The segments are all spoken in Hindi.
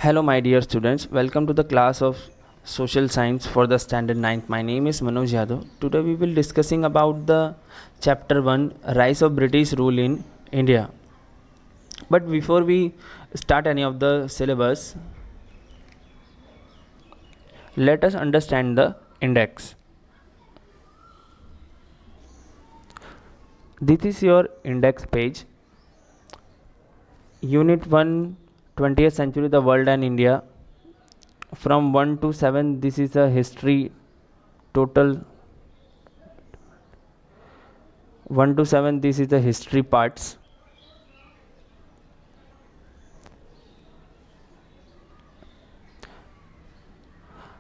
Hello, my dear students. Welcome to the class of Social Science for the Standard 9th. My name is Manoj Yadav. Today we will discussing about the Chapter 1, Rise of British Rule in India. But before we start any of the syllabus, let us understand the index. This is your index page. Unit 1, 20th century, the world and India. From 1 to 7, this is a history total. 1 to 7, this is the history parts.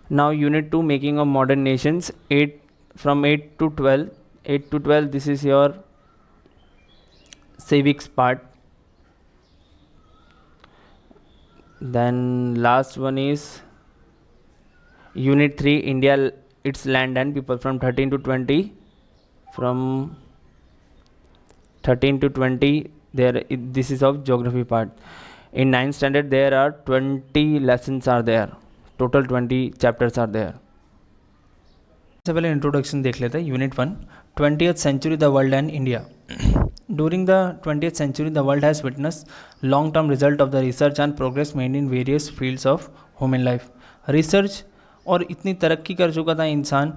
Now unit 2, making of modern nations, 8 from 8 to 12. 8 to 12, this is your civics part. Then last one is unit 3, India, its land and people, from 13 to 20. From 13 to 20, this is of geography part. In 9th standard there are 20 lessons are there, total 20 chapters are there. सबसे पहले इंट्रोडक्शन देख लेते हैं. Unit 1, 20th century, the world and India. During the 20th century, the world has witnessed long-term result of the research and progress made in various fields of human life. Research और इतनी तरक्की कर चुका था इंसान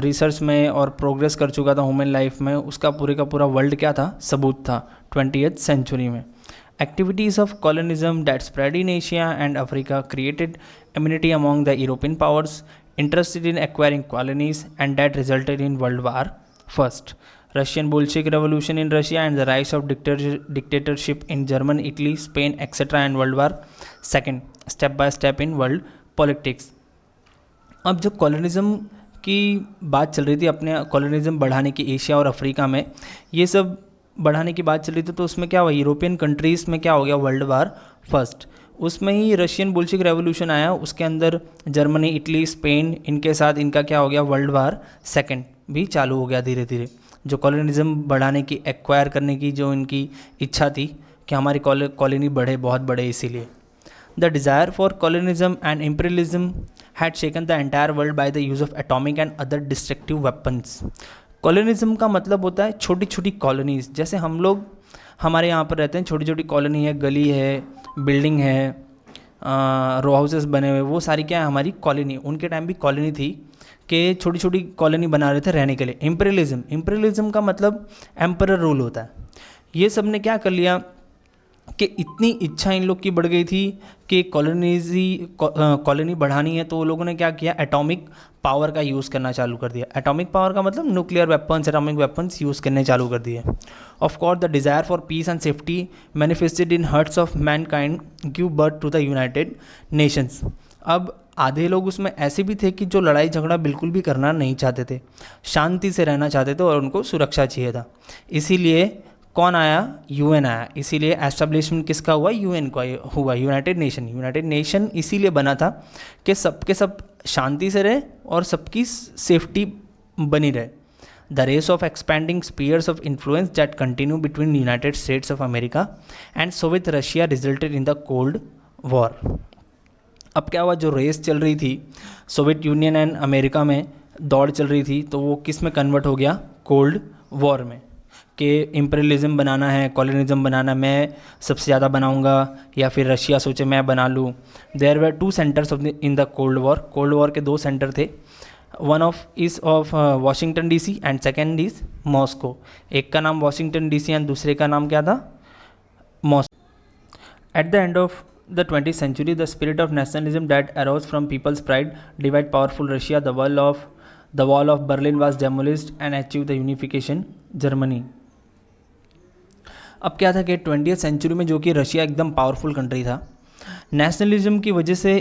रिसर्च में और प्रोग्रेस कर चुका था ह्यूमन लाइफ में, उसका पूरे का पूरा वर्ल्ड क्या था, सबूत था 20th century में. Activities of colonialism that spread in Asia and Africa created enmity among the European powers interested in acquiring colonies, and that resulted in World War I. Russian Bolshevik Revolution in Russia and the rise of dictatorship in Germany, Italy, Spain, etc. and World War II, step by step in world politics. अब जब कॉलोनिज्म की बात चल रही थी, अपने कॉलोनिज्म बढ़ाने की एशिया और अफ्रीका में, ये सब बढ़ाने की बात चल रही थी, तो उसमें क्या हुआ, यूरोपियन कंट्रीज़ में क्या हो गया, वर्ल्ड वार फर्स्ट. उसमें ही रशियन बोल्शेविक रेवोल्यूशन आया, उसके अंदर जर्मनी, इटली, स्पेन, इनके साथ इनका क्या हो गया, वर्ल्ड वार सेकेंड भी चालू हो गया धीरे धीरे. जो कॉलोनिज्म बढ़ाने की, एक्वायर करने की जो इनकी इच्छा थी कि हमारी कॉलोनी बढ़े, बहुत बढ़े, इसीलिए. The desire for colonialism and imperialism had shaken the entire world by the use of atomic and other destructive weapons. Colonialism का मतलब होता है छोटी छोटी कॉलोनीज. जैसे हम लोग हमारे यहाँ पर रहते हैं, छोटी छोटी कॉलोनी है, गली है, बिल्डिंग है, रो हाउसेस बने हुए, वो सारी क्या है, हमारी कॉलोनी. उनके टाइम भी कॉलोनी थी कि छोटी छोटी कॉलोनी बना रहे थे रहने के लिए. इम्पीरियलिज्म का मतलब एम्परर रूल होता है. ये सब ने क्या कर लिया कि इतनी इच्छा इन लोग की बढ़ गई थी कि कॉलोनी बढ़ानी है, तो वो लोगों ने क्या किया, एटॉमिक पावर का यूज़ करना चालू कर दिया. एटॉमिक पावर का मतलब nuclear weapons, atomic weapons use करने चालू कर दिए. Of course the desire for peace and safety manifested in hearts of mankind give birth to the United Nations. अब आधे लोग उसमें ऐसे भी थे कि जो लड़ाई झगड़ा बिल्कुल भी करना नहीं चाहते थे, शांति से रहना चाहते थे और उनको सुरक्षा चाहिए था. इसीलिए कौन आया, यूएन आया. इसीलिए एस्टेब्लिशमेंट किसका हुआ, यूएन का हुआ, यूनाइटेड नेशन. यूनाइटेड नेशन इसीलिए बना था कि सबके सब शांति से रहे और सबकी सेफ्टी बनी रहे. The race of expanding spheres of influence that continue between United States of America and Soviet Russia resulted in the cold war. अब क्या हुआ, जो रेस चल रही थी सोवियत यूनियन एंड अमेरिका में, दौड़ चल रही थी, तो वो किस में कन्वर्ट हो गया, कोल्ड वॉर में. कि इम्पीरियलिज्म बनाना है, कॉलोनिज्म बनाना, मैं सबसे ज़्यादा बनाऊंगा, या फिर रशिया सोचे मैं बना लूँ. There were two centres of in the cold war. Cold war के दो सेंटर थे. One of is of Washington DC and second is Moscow. एक का नाम वाशिंगटन डीसी एंड दूसरे का नाम क्या था, Moscow. At the end of the 20th century, the spirit of nationalism that arose from people's pride divided powerful Russia. The wall of Berlin was demolished and achieved the unification Germany. अब क्या था कि 20th century में, जो कि रशिया एकदम पावरफुल कंट्री था, नेशनलिज्म की वजह से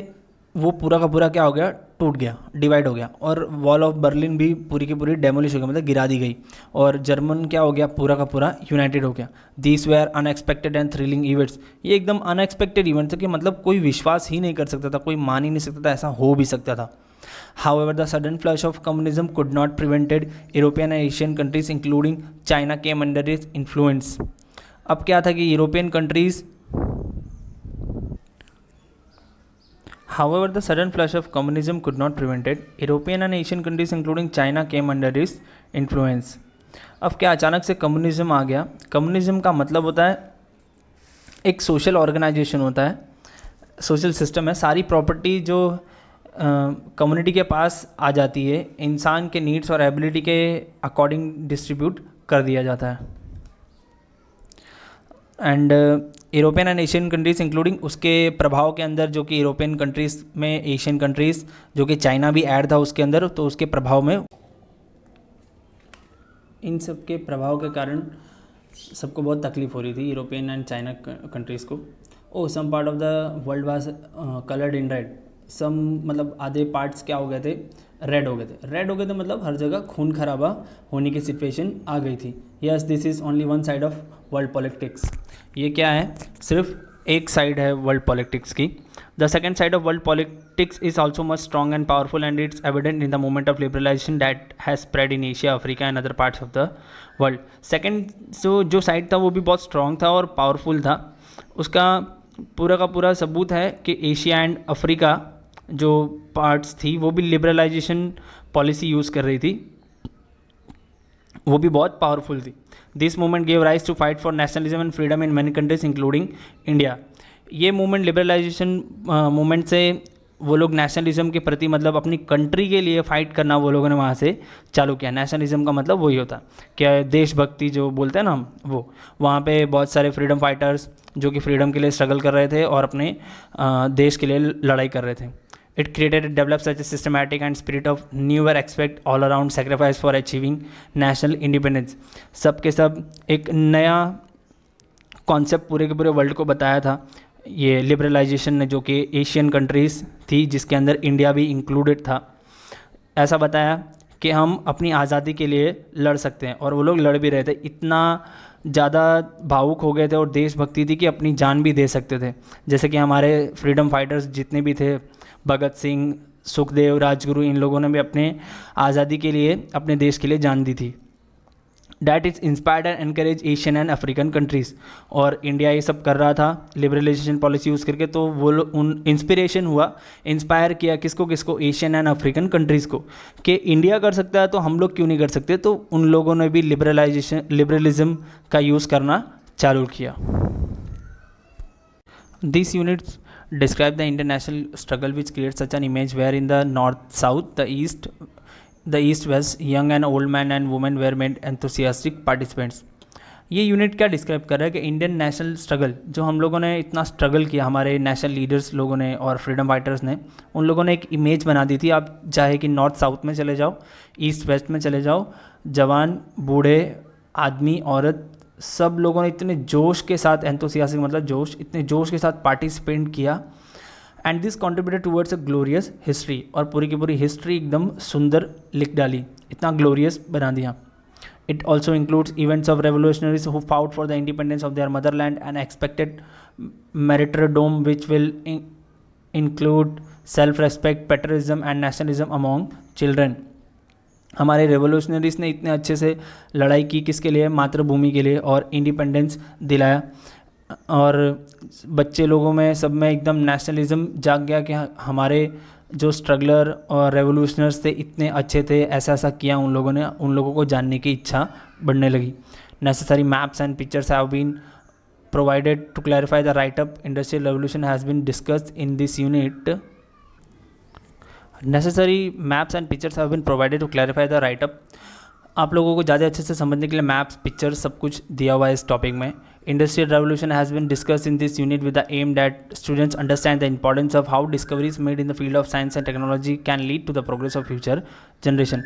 वो पूरा का पूरा क्या हो गया, टूट गया, डिवाइड हो गया. और वॉल ऑफ बर्लिन भी पूरी की पूरी डेमोलिश हो गया, मतलब गिरा दी गई. और जर्मन क्या हो गया, पूरा का पूरा यूनाइटेड हो गया. These were unexpected and thrilling events. ये एकदम अनएक्सपेक्टेड इवेंट था कि मतलब कोई विश्वास ही नहीं कर सकता था, कोई मान ही नहीं सकता था ऐसा हो भी सकता था. However, the sudden flush of communism could not prevented European and Asian countries including China came under its influence. अब क्या था कि European countries However, the sudden flush of communism could not prevent it. European and Asian countries including China came under its influence. अब क्या अचानक से कम्युनिज्म आ गया? कम्युनिज्म का मतलब होता है एक सोशल ऑर्गेनाइजेशन होता है, सोशल सिस्टम है, सारी प्रॉपर्टी जो कम्युनिटी के पास आ जाती है, इंसान के नीड्स और एबिलिटी के अकॉर्डिंग डिस्ट्रीब्यूट कर दिया जाता है. And European and Asian countries including उसके प्रभाव के अंदर, जो कि यूरोपियन कंट्रीज़ में एशियन कंट्रीज़, जो कि चाइना भी ऐड था उसके अंदर, तो उसके प्रभाव में, इन सब के प्रभाव के कारण सबको बहुत तकलीफ हो रही थी यूरोपियन एंड चाइना कंट्रीज़ को. Oh some part of the world was coloured in red. Some मतलब आधे पार्ट्स क्या हो गए थे? रेड हो गए थे. रेड हो गए थे मतलब हर जगह खून खराबा होने की सिचुएशन आ गई थी. Yes, this is only one side of world politics. ये क्या है? सिर्फ एक साइड है वर्ल्ड पॉलिटिक्स की. The second side of world politics is also much strong and powerful and it's evident in the movement of liberalisation that has spread in Asia, Africa and other parts of the world. Second जो साइड था वो भी बहुत स्ट्रॉन्ग था और पावरफुल था. उसका पूरा का पूरा सबूत है कि एशिया एंड अफ्रीका जो पार्ट्स थी वो भी लिबरलाइजेशन पॉलिसी यूज़ कर रही थी, वो भी बहुत पावरफुल थी. This movement gave rise to fight for nationalism and freedom in many countries including India. ये मूवमेंट, लिबरलाइजेशन मूवमेंट से वो लोग नेशनलिज्म के प्रति, मतलब अपनी कंट्री के लिए फ़ाइट करना वो लोगों ने वहाँ से चालू किया. नेशनलिज्म का मतलब वही होता क्या, देशभक्ति जो बोलते हैं ना हम, वो वहाँ पे बहुत सारे फ्रीडम फाइटर्स जो कि फ्रीडम के लिए स्ट्रगल कर रहे थे और अपने देश के लिए लड़ाई कर रहे थे. It created and developed such a systematic and spirit of newer expect all around sacrifice for achieving national independence. सब के सब एक नया कॉन्सेप्ट पूरे के पूरे वर्ल्ड को बताया था ये लिबरलाइजेशन ने, जो कि एशियन कंट्रीज़ थी जिसके अंदर इंडिया भी इंक्लूडेड था. ऐसा बताया कि हम अपनी आज़ादी के लिए लड़ सकते हैं, और वो लोग लड़ भी रहे थे. इतना ज़्यादा भावुक हो गए थे और देशभक्ति थी कि अपनी जान भी दे सकते थे. जैसे कि हमारे फ्रीडम फाइटर्स जितने भी थे, भगत सिंह, सुखदेव, राजगुरु, इन लोगों ने भी अपने आज़ादी के लिए, अपने देश के लिए जान दी थी. That is inspired and encourage Asian and African countries. और इंडिया ये सब कर रहा था लिबरलाइजेशन पॉलिसी यूज़ करके, तो वो लोग उन इंस्पिरेशन हुआ, इंस्पायर किया किसको एशियन एंड अफ्रीकन कंट्रीज़ को, कि इंडिया कर सकता है तो हम लोग क्यों नहीं कर सकते. तो उन लोगों ने भी लिबरलिज्म का यूज़ करना चालू किया. This units describe the international struggle which creates such an image where in the north south, the east west, young and old men and women were made enthusiastic participants. ये यूनिट क्या डिस्क्राइब कर रहा है कि इंडियन नेशनल स्ट्रगल, जो हम लोगों ने इतना स्ट्रगल किया, हमारे नेशनल लीडर्स लोगों ने और फ्रीडम फाइटर्स ने, उन लोगों ने एक इमेज बना दी थी. आप चाहे कि नॉर्थ साउथ में चले जाओ, ईस्ट वेस्ट में चले जाओ, जवान, बूढ़े, आदमी, औरत, सब लोगों ने इतने जोश के साथ, एंथुसियास्टिक मतलब जोश, इतने जोश के साथ पार्टिसिपेट किया. And this contributed towards a glorious history. और पूरी की पूरी हिस्ट्री एकदम सुंदर लिख डाली, इतना ग्लोरियस बना दिया. It also includes events of revolutionaries who fought for the independence of their motherland and expected martyrdom, which will include self-respect, patriotism and nationalism among children. हमारे रेवोल्यूशनरीज ने इतने अच्छे से लड़ाई की, किसके लिए? मातृभूमि के लिए, और इंडिपेंडेंस दिलाया. और बच्चे लोगों में, सब में एकदम नेशनलिज्म जाग गया कि हमारे जो स्ट्रगलर और रेवोल्यूशनर्स थे इतने अच्छे थे, ऐसा ऐसा किया उन लोगों ने, उन लोगों को जानने की इच्छा बढ़ने लगी. Necessary maps and pictures have been provided to clarify the write-up. Industrial revolution has been discussed in this unit. Necessary maps and pictures have been provided to clarify the write-up. आप लोगों को ज़्यादा अच्छे से समझने के लिए मैप्स, पिक्चर्स सब कुछ दिया हुआ है इस टॉपिक में. Industrial revolution has been discussed in this unit with the aim that students understand the importance of how discoveries made in the field of science and technology can lead to the progress of future generation.